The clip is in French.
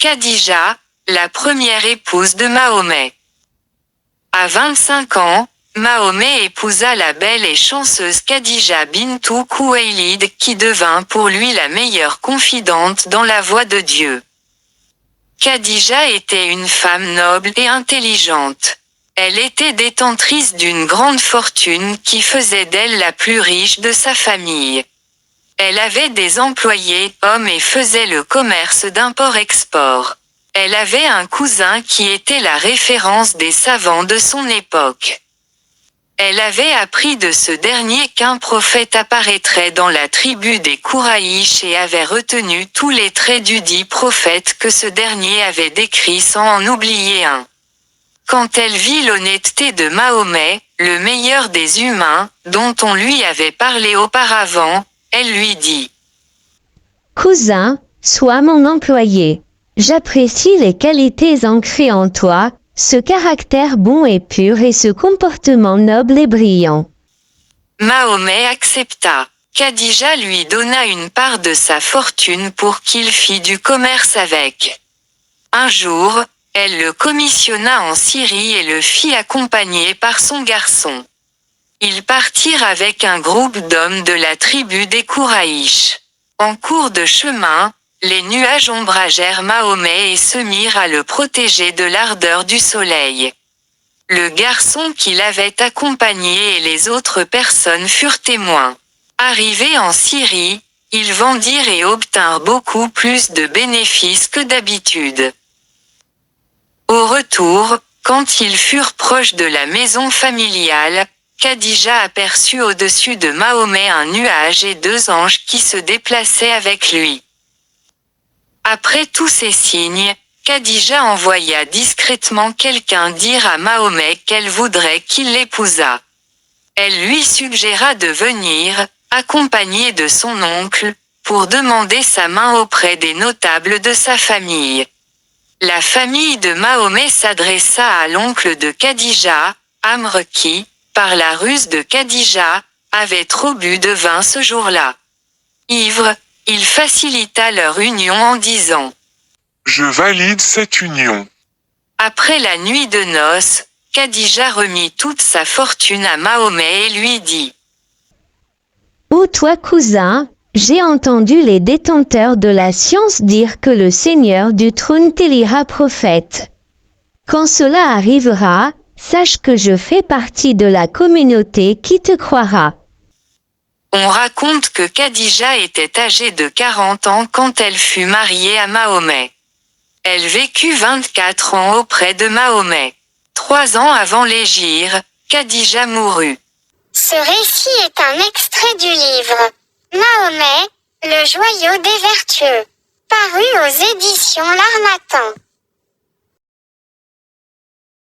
Khadija, la première épouse de Mahomet. À 25 ans, Mahomet épousa la belle et chanceuse Khadija bintou Khuwaylid qui devint pour lui la meilleure confidente dans la voie de Dieu. Khadija était une femme noble et intelligente. Elle était détentrice d'une grande fortune qui faisait d'elle la plus riche de sa famille. Elle avait des employés, hommes et faisait le commerce d'import-export. Elle avait un cousin qui était la référence des savants de son époque. Elle avait appris de ce dernier qu'un prophète apparaîtrait dans la tribu des Kouraïch et avait retenu tous les traits du dit prophète que ce dernier avait décrits sans en oublier un. Quand elle vit l'honnêteté de Mahomet, le meilleur des humains, dont on lui avait parlé auparavant, elle lui dit : « Cousin, sois mon employé. J'apprécie les qualités ancrées en toi, ce caractère bon et pur et ce comportement noble et brillant. » Mahomet accepta. Khadija lui donna une part de sa fortune pour qu'il fît du commerce avec. Un jour, elle le commissionna en Syrie et le fit accompagner par son garçon. Ils partirent avec un groupe d'hommes de la tribu des Kouraïch. En cours de chemin, les nuages ombragèrent Mahomet et se mirent à le protéger de l'ardeur du soleil. Le garçon qui l'avait accompagné et les autres personnes furent témoins. Arrivés en Syrie, ils vendirent et obtinrent beaucoup plus de bénéfices que d'habitude. Au retour, quand ils furent proches de la maison familiale, Khadija aperçut au-dessus de Mahomet un nuage et 2 anges qui se déplaçaient avec lui. Après tous ces signes, Khadija envoya discrètement quelqu'un dire à Mahomet qu'elle voudrait qu'il l'épousât. Elle lui suggéra de venir, accompagnée de son oncle, pour demander sa main auprès des notables de sa famille. La famille de Mahomet s'adressa à l'oncle de Khadija, Amr qui, par la ruse de Khadija, avait trop bu de vin ce jour-là. Ivre, il facilita leur union en disant : « Je valide cette union. » Après la nuit de noces, Khadija remit toute sa fortune à Mahomet et lui dit : « Ô toi cousin, j'ai entendu les détenteurs de la science dire que le Seigneur du trône t'élira prophète. Quand cela arrivera, sache que je fais partie de la communauté qui te croira. » On raconte que Khadija était âgée de 40 ans quand elle fut mariée à Mahomet. Elle vécut 24 ans auprès de Mahomet. 3 ans avant l'hégire, Khadija mourut. Ce récit est un extrait du livre Mahomet, le joyau des vertueux, paru aux éditions L'Harmattan.